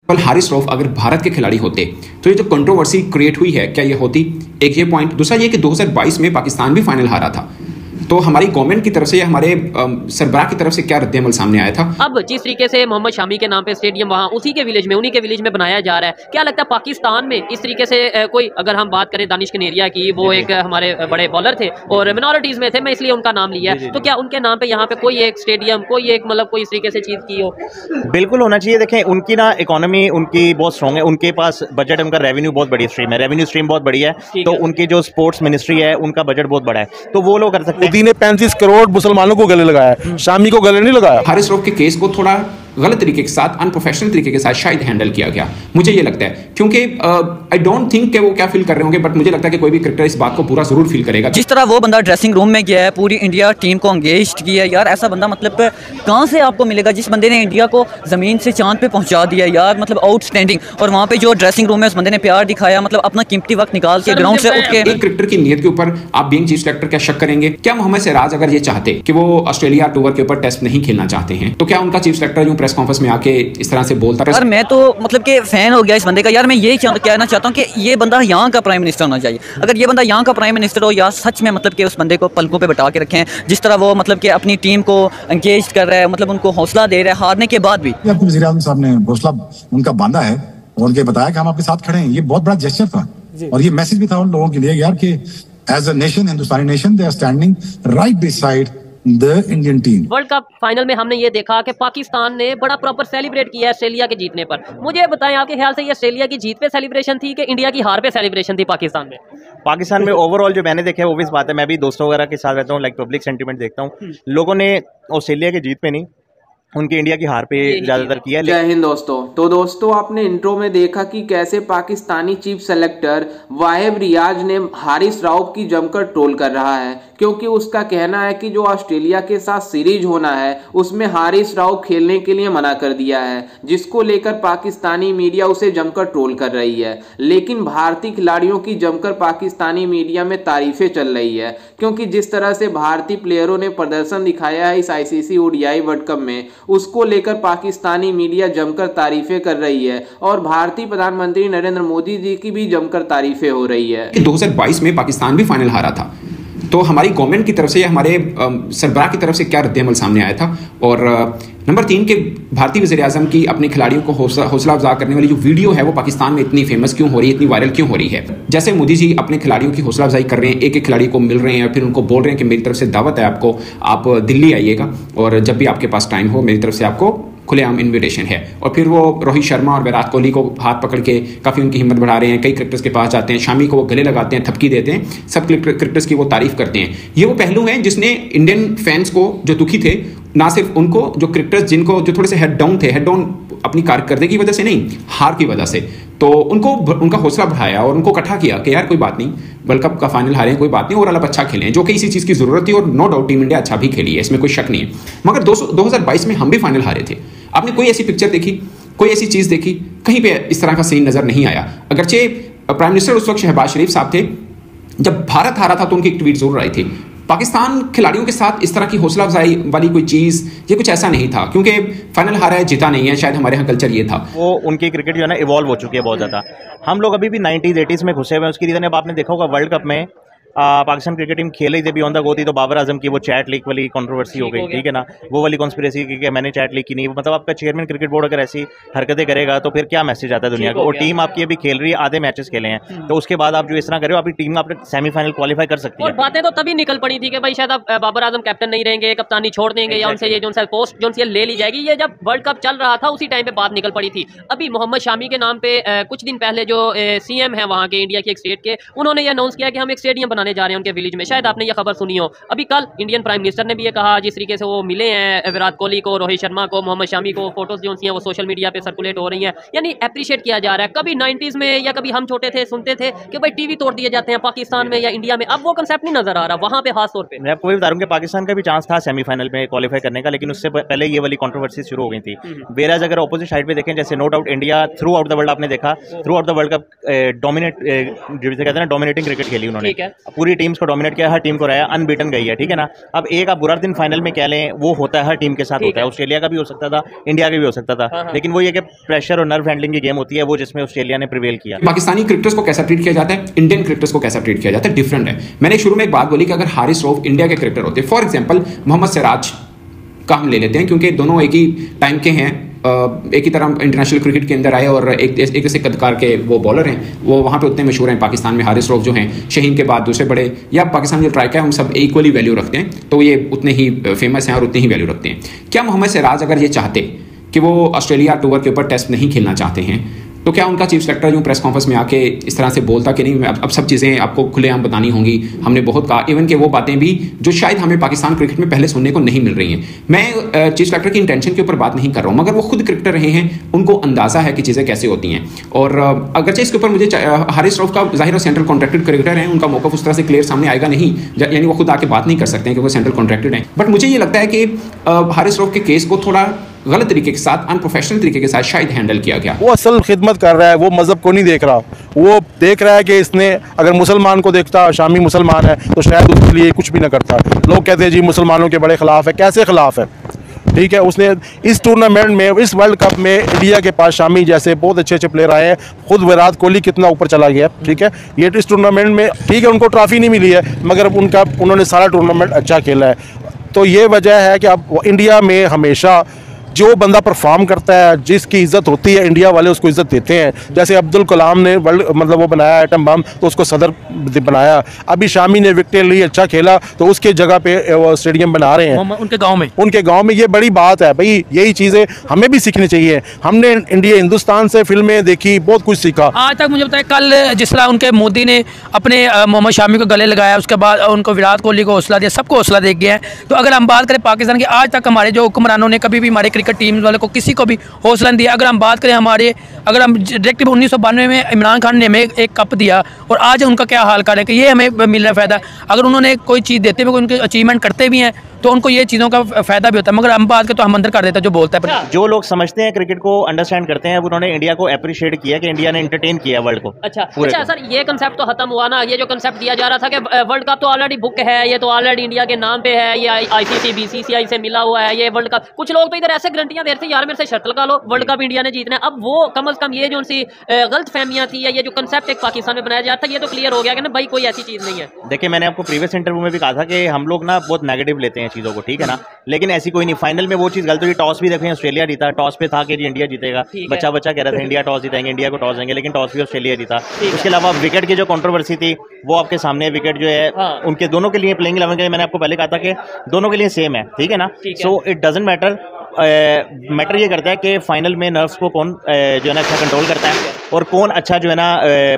हारिस रऊफ अगर भारत के खिलाड़ी होते तो ये जो कंट्रोवर्सी क्रिएट हुई है क्या ये होती? एक ये पॉइंट। दूसरा ये कि 2022 में पाकिस्तान भी फाइनल हारा था, तो हमारी गवर्नमेंट की तरफ से या हमारे सरबराह की तरफ से क्या रद्द-ए-अमल सामने आया था? अब जिस तरीके से मोहम्मद शामी के नाम पे स्टेडियम वहाँ उसी के विलेज में, उन्हीं के विलेज में बनाया जा रहा है, क्या लगता है पाकिस्तान में इस तरीके से कोई, अगर हम बात करें दानिश कनेरिया की, वो एक हमारे बड़े बॉलर थे और मिनॉरिटीज में थे, मैं इसलिए उनका नाम लिया, तो क्या उनके नाम पे यहाँ पे कोई एक स्टेडियम, कोई एक मतलब कोई इस तरीके से चीज की हो? बिल्कुल होना चाहिए। देखें, उनकी ना इकोनॉमी उनकी बहुत स्ट्रॉन्ग है, उनके पास बजट, उनका रेवेन्यू बहुत बड़ी स्ट्रीम है, रेवेन्यू स्ट्रीम बहुत बड़ी है, तो उनकी जो स्पोर्ट्स मिनिस्ट्री है उनका बजट बहुत बड़ा है, तो वो लोग कर सकते हैं। मोदी ने 35 करोड़ मुसलमानों को गले लगाया, शामी को गले नहीं लगाया। हारिस रऊफ के केस को थोड़ा गलत तरीके के साथ, अनप्रोफेशनल तरीके के साथ शायद हैंडल किया गया, मुझे ये लगता है, क्योंकि आई डोंट थिंक कि वो क्या फील कर रहे होंगे, बट मुझे लगता है कि कोई भी क्रिकेटर इस बात को पूरा जरूर फील करेगा। जिस तरह वो बंदा ड्रेसिंग रूम में गया है, पूरी इंडिया टीम को एंगेज किया, यार ऐसा बंदा मतलब कहाँ से आपको मिलेगा, जिस बंदे ने इंडिया को जमीन से चांद पे पहुंचा दिया यार, मतलब आउटस्टैंडिंग। और वहाँ पे जो ड्रेसिंग रूम में उस बंदे ने प्यार दिखाया, मतलब अपना कीमती वक्त निकाल के ग्राउंड से उठ के। एक क्रिकेटर की नीयत के ऊपर आप बीइंग चीफ सेलेक्टर क्या शक करेंगे? क्या मोहम्मद सिराज अगर ये चाहते कि वो ऑस्ट्रेलिया टूर के ऊपर टेस्ट नहीं खेलना चाहते हैं, तो क्या उनका चीफ सेलेक्टर जो प्रेस कॉन्फ्रेंस में आके इस तरह से बोलता? यार मैं तो मतलब कि फैन हो गया इस बंदे का। यार मैं ये कहना चाहता हूँ कि ये बंदा यहाँ का प्राइम मिनिस्टर होना चाहिए। अगर ये बंदा यहाँ का प्राइम मिनिस्टर हो, या सच में मतलब कि उस बंदे को पलकों पे बैठा के रखें, जिस तरह वो मतलब कि अपनी टीम को एंगेज कर रहा है, मतलब उनको हौसला दे रहा है हारने के बाद भी। अपने वज़ीर आज़म साहब ने हौसला उनका बांधा है और उनके बताया कि हम आपके साथ खड़े हैं, ये बहुत बड़ा जेस्चर था और ये मैसेज भी था उन लोगों के लिए यार कि as a nation, Hindustani nation, they are standing right beside the Indian team. World cup final में हमने ये देखा कि पाकिस्तान ने बड़ा प्रॉपर सेलिब्रेट किया है ऑस्ट्रेलिया के जीतने पर। मुझे बताएं, आपके ख्याल से ये ऑस्ट्रेलिया की जीत पे सेलिब्रेशन थी कि इंडिया की हार पे सेलिब्रेशन थी पाकिस्तान में? पाकिस्तान में ओवरऑल जो मैंने देखा है वो भी इस बात है, मैं भी दोस्तों वगैरह के साथ रहता हूँ, लाइक पब्लिक सेंटीमेंट देखता हूँ, लोगों ने ऑस्ट्रेलिया की जीत पे नहीं, उनके इंडिया की हार पे ज्यादातर किया। जय हिंद दोस्तों। तो दोस्तों, आपने इंट्रो में देखा कि कैसे पाकिस्तानी चीफ सेलेक्टर वाहिब रियाज ने हारिस रऊफ की जमकर ट्रोल कर रहा है, क्योंकि उसका कहना है कि जो ऑस्ट्रेलिया के साथ सीरीज होना है उसमें हारिस रऊफ खेलने के लिए मना कर दिया है, जिसको लेकर पाकिस्तानी मीडिया उसे जमकर ट्रोल कर रही है। लेकिन भारतीय खिलाड़ियों की जमकर पाकिस्तानी मीडिया में तारीफें चल रही है, क्योंकि जिस तरह से भारतीय प्लेयरों ने प्रदर्शन दिखाया है इस ICC ODI वर्ल्ड कप में, उसको लेकर पाकिस्तानी मीडिया जमकर तारीफें कर रही है और भारतीय प्रधानमंत्री नरेंद्र मोदी जी की भी जमकर तारीफें हो रही है। 2022 में पाकिस्तान भी फाइनल हारा था, तो हमारी गवर्नमेंट की तरफ से या हमारे सरबराह की तरफ से क्या रद्द-ए-अमल सामने आया था? और नंबर 3 के भारतीय वज़ीर आज़म की अपने खिलाड़ियों को हौसला अफजा करने वाली जो वीडियो है वो पाकिस्तान में इतनी फेमस क्यों हो रही है, इतनी वायरल क्यों हो रही है? जैसे मोदी जी अपने खिलाड़ियों की हौसला अफजाई कर रहे हैं, एक एक खिलाड़ी को मिल रहे हैं, फिर उनको बोल रहे हैं कि मेरी तरफ से दावत है आपको, आप दिल्ली आइएगा और जब भी आपके पास टाइम हो मेरी तरफ से आपको खुलेआम इन्विटेशन है। और फिर वो रोहित शर्मा और विराट कोहली को हाथ पकड़ के काफ़ी उनकी हिम्मत बढ़ा रहे हैं, कई क्रिकेटर्स के पास जाते हैं, शामी को वो गले लगाते हैं, थपकी देते हैं, सब क्रिकेटर्स की वो तारीफ करते हैं। ये वो पहलू हैं जिसने इंडियन फैंस को जो दुखी थे, ना सिर्फ उनको, जो क्रिकेटर्स जिनको जो थोड़े से हेड डाउन थे, हेड डाउन अपनी कारकर्दगी की वजह से नहीं, हार की वजह से, तो उनको उनका हौसला बढ़ाया और उनको इकट्ठा किया कि यार कोई बात नहीं, वर्ल्ड कप का फाइनल हारे कोई बात नहीं, ओवरऑल आप अच्छा खेलें, जो कि इसी चीज़ की जरूरत थी और नो डाउट टीम इंडिया अच्छा भी खेली है, इसमें कोई शक नहीं है। मगर 2022 में हम भी फाइनल हारे थे। आपने कोई ऐसी पिक्चर देखी, कोई ऐसी चीज़ देखी? कहीं पे इस तरह का सीन नजर नहीं आया। अगरचे प्राइम मिनिस्टर उस वक्त शहबाज शरीफ साहब थे, जब भारत हारा था तो उनकी एक ट्वीट जरूर आई थी। पाकिस्तान खिलाड़ियों के साथ इस तरह की हौसला अफजाई वाली कोई चीज़, ये कुछ ऐसा नहीं था, क्योंकि फाइनल हारा है, जीता नहीं है, शायद हमारे यहाँ कल्चर ये था। वो उनकी क्रिकेट जो है ना इवॉल्व हो चुकी है बहुत ज़्यादा। हम लोग अभी भी 90s 80s में घुसे हुए हैं। उसकी रीज़न अब आपने देखा होगा वर्ल्ड कप में पाकिस्तान क्रिकेट टीम खेल रही थी बियॉन्ड द गो थी, तो बाबर आजम की वो चैट लीक वाली कंट्रोवर्सी हो गई, ठीक है ना, वो वाली कॉन्स्पिरेसी की मैंने चैट लीक की नहीं। मतलब आपका चेयरमैन क्रिकेट बोर्ड अगर ऐसी हरकतें करेगा तो फिर क्या मैसेज आता है दुनिया को? और टीम आपकी अभी खेल रही है, आधे मैचेस खेले हैं, तो उसके बाद आप जो इस तरह करे हो, आपकी टीम आपने सेमीफाइनल क्वालिफाई कर सकती है। और बातें तो तभी निकल पड़ी थी कि भाई शायद अब बाबर आजम कैप्टन नहीं रहेंगे, कप्तानी छोड़ देंगे, या उनसे ये जो उनसे पोस्ट जो उनसे ले ली जाएगी। ये जब वर्ल्ड कप चल रहा था उसी टाइम पे बात निकल पड़ी थी। अभी मोहम्मद शामी के नाम पे कुछ दिन पहले जो CM है वहाँ के इंडिया के एक स्टेट के, उन्होंने ये अनाउंस किया कि हम एक स्टेडियम बनाने जा रहे हैं उनके विलेज में। शायद आपने ये खबर सुनी हो। अभी कल इंडियन प्राइम मिनिस्टर ने भी ये कहा, जिस तरीके से वो मिले हैं विराट कोहली को, रोहित शर्मा को, मोहम्मद शामी को, फोटोज जो हैं वो सोशल मीडिया पे सर्कुलेट हो रही हैं, यानी अप्रिशिएट किया जा रहा है। कभी 90s में या कभी हम छोटे थे सुनते थे कि भाई टीवी तोड़ दिए जाते हैं पाकिस्तान में या इंडिया में, अब वो कंसेप्ट नहीं नजर आ रहा वहाँ पे खास तौर पे। मैं आपको भी बता रहा हूँ कि पाकिस्तान का भी चांस था सेमीफाइनल में क्वालिफाई करने का, लेकिन उससे पहले ये वाली कंट्रोवर्सी शुरू हो गई थी। बेराज अगर ऑपोजिट साइड पे देखें, जैसे no doubt India throughout the world, आपने देखा throughout the world cup dominate, जिसे कहते हैं ना, डोमिनेटिंग क्रिकेट खेली उन्होंने। पूरी टीम्स को डोमिनेट किया, हर टीम को रहा, अनबीटन गई है, ठीक है ना। अब एक आप बुरा दिन फाइनल में कह लें, वो होता है, हर टीम के साथ होता है। ऑस्ट्रेलिया का भी हो सकता था, इंडिया का भी हो सकता था, लेकिन वो ये कि प्रेशर और नर्व हैंडलिंग की गेम होती है, वो जिसमें ऑस्ट्रेलिया ने प्रिवेल किया। पाकिस्तानी क्रिकेटर्स को कैसा ट्रीट किया जाता है, इंडियन क्रिकेटर्स को कैसा ट्रीट किया जाता है, डिफरेंट है। मैंने शुरू में एक बात बोली कि अगर हारिस रऊफ इंडिया के क्रिकेटर होते, फॉर एग्जांपल मोहम्मद सिराज का हम ले लेते हैं, क्योंकि दोनों एक ही टाइम के हैं, एक ही तरह इंटरनेशनल क्रिकेट के अंदर आए और एक ऐसे कदकार के वो बॉलर हैं, वो वहाँ पे उतने मशहूर हैं पाकिस्तान में। हारिस रऊफ जो हैं, शाहीन के बाद दूसरे बड़े, या पाकिस्तान जो ट्राइक है, हम सब इक्वली वैल्यू रखते हैं, तो ये उतने ही फेमस हैं और उतनी ही वैल्यू रखते हैं। क्या मोहम्मद सिराज अगर ये चाहते कि वो ऑस्ट्रेलिया टूर के ऊपर टेस्ट नहीं खेलना चाहते हैं, तो क्या उनका चीफ सेलेक्टर यूँ प्रेस कॉन्फ्रेंस में आके इस तरह से बोलता कि नहीं, अब सब चीज़ें आपको खुलेआम बतानी होंगी, हमने बहुत कहा, इवन कि वो बातें भी जो शायद हमें पाकिस्तान क्रिकेट में पहले सुनने को नहीं मिल रही हैं। मैं चीफ सेलेक्टर की इंटेंशन के ऊपर बात नहीं कर रहा हूँ, मगर वो खुद क्रिकेटर रहे हैं, उनको अंदाज़ा है कि चीज़ें कैसे होती हैं। और अगरचे इसके ऊपर मुझे हारिस रऊफ का ज़ाहिर सेंट्रल कॉन्ट्रैक्टेड क्रिकेटर हैं, उनका मौक़िफ़ उस तरह से क्लियर सामने आएगा नहीं, यानी वो खुद आके बात नहीं कर सकते हैं क्योंकि सेंट्रल कॉन्ट्रैक्टेड हैं। बट मुझे ये लगता है कि हारिस रऊफ के केस को थोड़ा गलत तरीके के साथ, अनप्रोफेशनल तरीके के साथ शायद हैंडल किया गया। वो असल खिदमत कर रहा है, वो मज़हब को नहीं देख रहा, वो देख रहा है कि इसने अगर मुसलमान को देखता, शामी मुसलमान है, तो शायद उसके लिए कुछ भी ना करता। लोग कहते हैं जी मुसलमानों के बड़े खिलाफ है, कैसे खिलाफ है, ठीक है। उसने इस टूर्नामेंट में, इस वर्ल्ड कप में इंडिया के पास शामी जैसे बहुत अच्छे अच्छे प्लेयर आए हैं, खुद विराट कोहली कितना ऊपर चला गया, ठीक है। ये इस टूर्नामेंट में, ठीक है, उनको ट्रॉफी नहीं मिली है, मगर उन्होंने सारा टूर्नामेंट अच्छा खेला है। तो ये वजह है कि अब इंडिया में हमेशा जो बंदा परफॉर्म करता है, जिसकी इज्जत होती है, इंडिया वाले उसको इज्जत देते हैं। जैसे अब्दुल कलाम ने वर्ल्ड मतलब वो बनाया एटम बम, तो उसको सदर बनाया। अभी शामी ने विकेट ली, अच्छा खेला, तो उसके जगह पे वो स्टेडियम बना रहे हैं उनके गांव में। ये बड़ी बात है भाई, यही चीज़ें हमें भी सीखनी चाहिए। हमने हिंदुस्तान से फिल्में देखी, बहुत कुछ सीखा। आज तक मुझे बताया, कल जिस तरह उनके मोदी ने अपने मोहम्मद शामी को गले लगाया, उसके बाद उनको विराट कोहली को हौसला दिया, सबको हौसला दे गया है। तो अगर हम बात करें पाकिस्तान की, आज तक हमारे जो हुक्मरानों ने कभी भी हमारे क्रिकेट टीम वाले को किसी को भी हौसला नहीं दिया। अगर हम बात करें अगर हम डायरेक्टिव 1992 में इमरान खान ने हमें एक कप दिया, और आज उनका क्या हाल कर है कि ये हमें मिल रहा है फ़ायदा। अगर उन्होंने कोई चीज़ देते हुए उनके अचीवमेंट करते भी हैं, तो उनको ये चीज़ों का फ़ायदा भी होता है। मगर हम बात करें तो हम अंदर कर देता है जो बोलता है। जो लोग समझते हैं, क्रिकेट को अंडरस्टैंड करते हैं, उन्होंने इंडिया को अप्रिशिएट किया कि इंडिया ने एंटरटेन किया वर्ल्ड को। अच्छा सर, ये कंसेप्ट तो खत्म हुआ ना। ये जो कंसेप्ट दिया जा रहा था कि वर्ल्ड कप तो ऑलरेडी बुक है, ये तो ऑलरेडी इंडिया के नाम पे है, ये आईसीसी बीसीसीआई से मिला हुआ है, ये वर्ल्ड कप। कुछ लोग तो इधर ऐसे गारंटियां दे रहे थे, यार मेरे से शर्त लगा लो, वर्ल्ड कप इंडिया ने जीतना है। अब वो कम से कम ये जो उनसी गलत फहमियां थी, या ये जो कंसेप्ट एक पाकिस्तान में बनाया जाता था, ये तो क्लियर हो गया कि ना भाई कोई ऐसी चीज़ नहीं है। देखिए, मैंने आपको प्रीवियस इंटरव्यू में भी कहा था कि हम लोग ना बहुत नेगेटिव लेते हैं चीज़ों को, ठीक है ना, लेकिन ऐसी कोई नहीं। फाइनल में वो चीज़ गलत हुई। टॉस भी देखें, ऑस्ट्रेलिया जीता, टॉस पे था कि जी इंडिया जीतेगा, बच्चा कह रहा था इंडिया टॉस जीतेंगे, इंडिया को टॉस देंगे, लेकिन टॉस भी ऑस्ट्रेलिया जीता। उसके अलावा विकेट की जो कंट्रोवर्सी थी, वो आपके सामने। विकेट जो है उनके दोनों के लिए, प्लेइंग 11 के लिए, मैंने आपको पहले कहा था कि दोनों के लिए सेम है, ठीक है ना। So it doesn't matter. Matter ये करता है कि फाइनल में नर्व्स को कौन जो है ना अच्छा कंट्रोल करता है, और कौन अच्छा जो है ना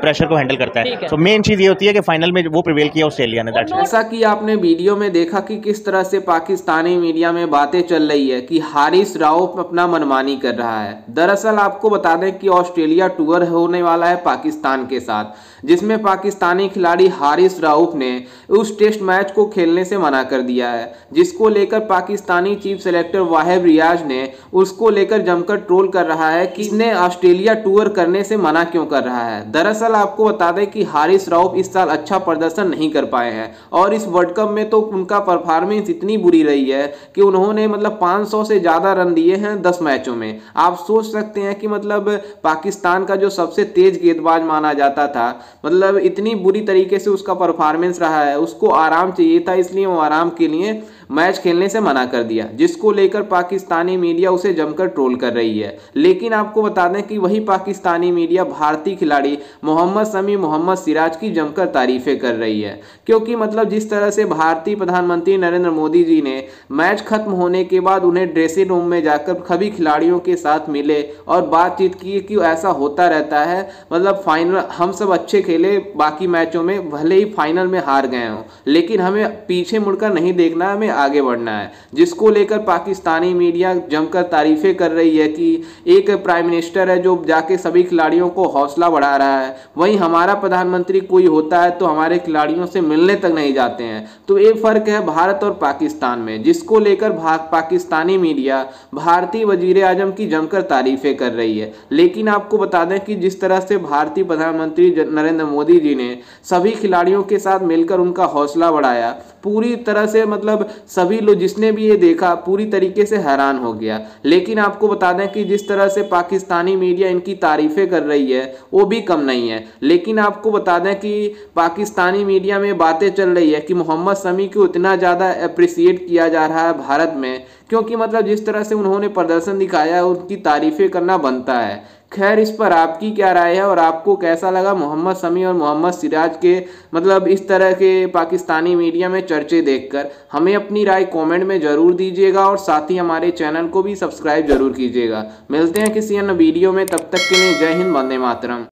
प्रेशर को हैंडल करता है। तो मेन चीज़ ये होती है कि फाइनल में वो प्रिवेल किया ऑस्ट्रेलिया ने। जैसा कि आपने वीडियो में देखा कि किस तरह से पाकिस्तानी मीडिया में बातें चल रही है कि हारिस रऊफ अपना मनमानी कर रहा है। दरअसल आपको बता दें कि ऑस्ट्रेलिया टूर होने वाला है पाकिस्तान के साथ, जिसमें पाकिस्तानी खिलाड़ी हारिस रऊफ ने उस टेस्ट मैच को खेलने से मना कर दिया है, जिसको लेकर पाकिस्तानी चीफ सेलेक्टर वाहिब रियाज ने उसको लेकर जमकर ट्रोल कर रहा है कि इसने ऑस्ट्रेलिया टूर करने से मना क्यों कर रहा है। दरअसल आपको बता दें कि हारिस रऊफ इस साल अच्छा प्रदर्शन नहीं कर पाए हैं, और इस वर्ल्ड कप में तो उनका परफॉर्मेंस इतनी बुरी रही है कि उन्होंने मतलब 500 से ज़्यादा रन दिए हैं 10 मैचों में। आप सोच सकते हैं कि मतलब पाकिस्तान का जो सबसे तेज गेंदबाज माना जाता था, मतलब इतनी बुरी तरीके से उसका परफॉर्मेंस रहा है। उसको आराम चाहिए था, इसलिए वो आराम के लिए मैच खेलने से मना कर दिया, जिसको लेकर पाकिस्तानी मीडिया उसे जमकर ट्रोल कर रही है। लेकिन आपको बता दें कि वही पाकिस्तानी मीडिया भारतीय खिलाड़ी मोहम्मद शमी, मोहम्मद सिराज की जमकर तारीफें कर रही है, क्योंकि मतलब जिस तरह से भारतीय प्रधानमंत्री नरेंद्र मोदी जी ने मैच खत्म होने के बाद उन्हें ड्रेसिंग रूम में जाकर सभी खिलाड़ियों के साथ मिले और बातचीत की कि ऐसा होता रहता है, मतलब फाइनल हम सब अच्छे खेले, बाकी मैचों में भले ही फाइनल में हार गए हों, लेकिन हमें पीछे मुड़कर नहीं देखना, हमें आगे बढ़ना है, जिसको लेकर पाकिस्तानी मीडिया जमकर तारीफें कर रही है कि एक प्राइम मिनिस्टर है जो जाके सभी खिलाड़ियों को हौसला बढ़ा रहा है, वहीं हमारा प्रधानमंत्री कोई होता है तो हमारे खिलाड़ियों से मिलने तक नहीं जाते हैं। तो ये फर्क है भारत और पाकिस्तान में, जिसको लेकर पाकिस्तानी मीडिया भारतीय वजीर आजम की जमकर तारीफें कर रही है। लेकिन आपको बता दें कि जिस तरह से भारतीय प्रधानमंत्री नरेंद्र मोदी जी ने सभी खिलाड़ियों के साथ मिलकर उनका हौसला बढ़ाया, पूरी तरह से मतलब सभी लोग जिसने भी ये देखा पूरी तरीके से हैरान हो गया। लेकिन आपको बता दें कि जिस तरह से पाकिस्तानी मीडिया इनकी तारीफें कर रही है वो भी कम नहीं है। लेकिन आपको बता दें कि पाकिस्तानी मीडिया में बातें चल रही है कि मोहम्मद शमी को इतना ज़्यादा अप्रिसिएट किया जा रहा है भारत में, क्योंकि मतलब जिस तरह से उन्होंने प्रदर्शन दिखाया है उनकी तारीफें करना बनता है। खैर, इस पर आपकी क्या राय है और आपको कैसा लगा मोहम्मद शमी और मोहम्मद सिराज के मतलब इस तरह के पाकिस्तानी मीडिया में चर्चे देखकर? हमें अपनी राय कमेंट में ज़रूर दीजिएगा और साथ ही हमारे चैनल को भी सब्सक्राइब जरूर कीजिएगा। मिलते हैं किसी अन्य वीडियो में, तब तक के लिए जय हिंद, वंदे मातरम।